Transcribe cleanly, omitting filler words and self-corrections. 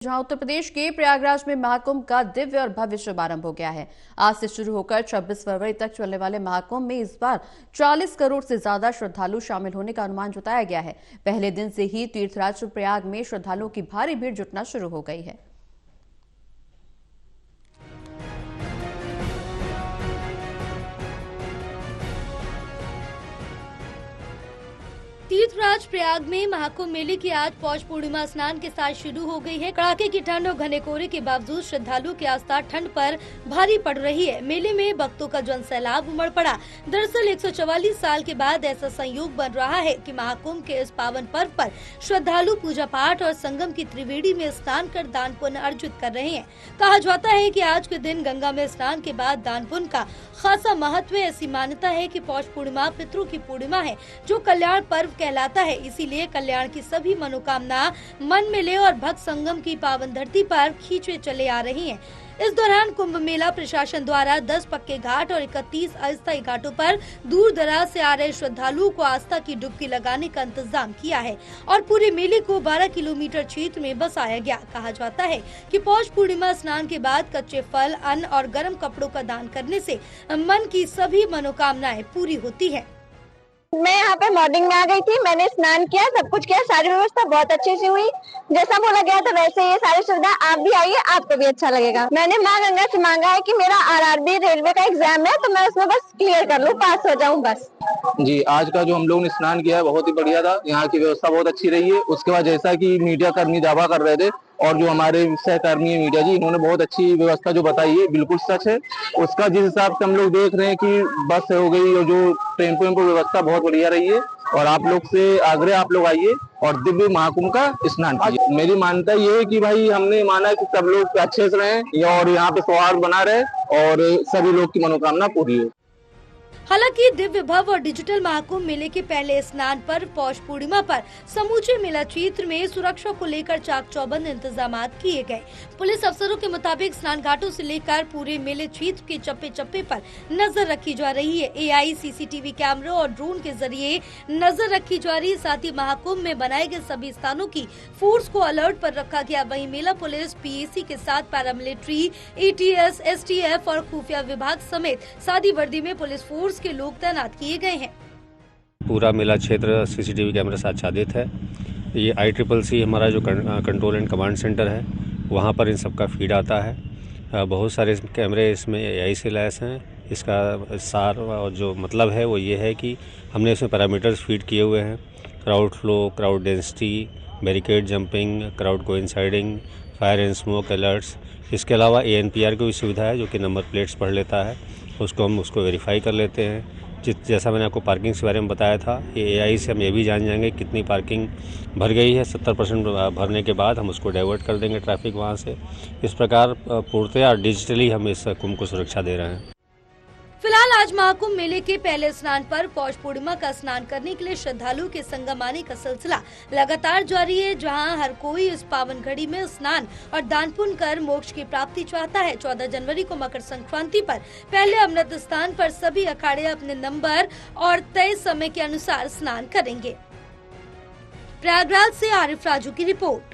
जहां उत्तर प्रदेश के प्रयागराज में महाकुंभ का दिव्य और भव्य शुभारंभ हो गया है। आज से शुरू होकर 26 फरवरी तक चलने वाले महाकुंभ में इस बार 40 करोड़ से ज्यादा श्रद्धालु शामिल होने का अनुमान जताया गया है। पहले दिन से ही तीर्थराज प्रयाग में श्रद्धालुओं की भारी भीड़ जुटना शुरू हो गई है। तीर्थराज प्रयाग में महाकुंभ मेले की आज पौष पूर्णिमा स्नान के साथ शुरू हो गई है। कड़ाके की ठंड और घने कोहरे के बावजूद श्रद्धालुओं की आस्था ठंड पर भारी पड़ रही है। मेले में भक्तों का जन सैलाब उमड़ पड़ा। दरअसल 144 साल के बाद ऐसा संयोग बन रहा है कि महाकुंभ के इस पावन पर्व पर श्रद्धालु पूजा पाठ और संगम की त्रिवेणी में स्नान कर दान पुण्य अर्जित कर रहे हैं। कहा जाता है कि आज के दिन गंगा में स्नान के बाद दान पुण्य का खासा महत्व है। ऐसी मान्यता है कि पौष पूर्णिमा पितरों की पूर्णिमा है जो कल्याण पर्व कहलाता है। इसीलिए कल्याण की सभी मनोकामना मन में ले और भक्त संगम की पावन धरती पर खींचे चले आ रही हैं। इस दौरान कुंभ मेला प्रशासन द्वारा 10 पक्के घाट और 31 अस्थायी घाटों पर दूर दराज से आ रहे श्रद्धालुओं को आस्था की डुबकी लगाने का इंतजाम किया है और पूरे मेले को 12 किलोमीटर क्षेत्र में बसाया गया। कहा जाता है कि पौष पूर्णिमा स्नान के बाद कच्चे फल, अन्न और गर्म कपड़ों का दान करने से मन की सभी मनोकामनाएं पूरी होती है। मैं यहाँ पे मॉर्निंग में आ गई थी, मैंने स्नान किया, सब कुछ किया, सारी व्यवस्था बहुत अच्छी से हुई। जैसा बोला गया था वैसे ये सारी सुविधा आप भी आइए, आपको भी अच्छा लगेगा। मैंने माँ गंगा से मांगा है कि मेरा आरआरबी रेलवे का एग्जाम है तो मैं उसमें बस क्लियर कर लूँ, पास हो जाऊँ बस। जी, आज का जो हम लोग ने स्नान किया है बहुत ही बढ़िया था। यहाँ की व्यवस्था बहुत अच्छी रही है। उसके बाद जैसा कि मीडिया कर्मी दावा कर रहे थे और जो हमारे सहकर्मी है मीडिया जी, इन्होंने बहुत अच्छी व्यवस्था जो बताई है बिल्कुल सच है। उसका जिस हिसाब से हम लोग देख रहे हैं कि बस हो गई और जो टेम्पो व्यवस्था बहुत बढ़िया रही है। और आप लोग से आग्रह, आप लोग आइए और दिव्य महाकुंभ का स्नान कीजिए। मेरी मान्यता ये है कि भाई हमने माना कि सब लोग अच्छे से रहें और यहाँ पे सौहार्द बना रहे और सभी लोग की मनोकामना पूरी हो। हालांकि दिव्य भव्य और डिजिटल महाकुंभ मेले के पहले स्नान पर पौष पूर्णिमा पर समूचे मेला क्षेत्र में सुरक्षा को लेकर चाक चौबंद इंतजाम किए गए। पुलिस अफसरों के मुताबिक स्नान घाटों से लेकर पूरे मेले क्षेत्र के चप्पे चप्पे पर नजर रखी जा रही है। एआई, सीसीटीवी कैमरों और ड्रोन के जरिए नजर रखी जा रही है। साथ ही महाकुंभ में बनाए गए सभी स्थानों की फोर्स को अलर्ट पर रखा गया। वहीं मेला पुलिस, पीएसी के साथ पैरामिलिट्री, एटीएस, एसटीएफ और खुफिया विभाग समेत सादी वर्दी में पुलिस फोर्स के लोग तैनात किए गए हैं। पूरा मेला क्षेत्र सीसीटीवी कैमरे से आच्छादित है। ये ICCC हमारा जो कंट्रोल एंड कमांड सेंटर है वहाँ पर इन सब का फीड आता है। बहुत सारे कैमरे इसमें AI से लैस हैं। इसका सार और जो मतलब है वो ये है कि हमने इसमें पैरामीटर्स फीड किए हुए हैं। Crowd flow, crowd density, barricade jumping, crowd coinciding, fire and smoke alerts. इसके अलावा ANPR की भी सुविधा है जो कि नंबर प्लेट्स पढ़ लेता है, हम उसको वेरीफाई कर लेते हैं। जैसा मैंने आपको पार्किंग के बारे में बताया था, ये AI से हम ये भी जान जाएंगे कितनी पार्किंग भर गई है। 70% भरने के बाद हम उसको डाइवर्ट कर देंगे ट्रैफिक वहाँ से। इस प्रकार पूर्णतया डिजिटली हम इस कुंभ को सुरक्षा दे रहे हैं। फिलहाल आज महाकुंभ मेले के पहले स्नान पर पौष पूर्णिमा का स्नान करने के लिए श्रद्धालुओं के संगम आने का सिलसिला लगातार जारी है, जहां हर कोई इस पावन घड़ी में स्नान और दान पुण्य कर मोक्ष की प्राप्ति चाहता है। 14 जनवरी को मकर संक्रांति पर पहले अमृत स्थान पर सभी अखाड़े अपने नंबर और तय समय के अनुसार स्नान करेंगे। प्रयागराज से आरिफ राजू की रिपोर्ट।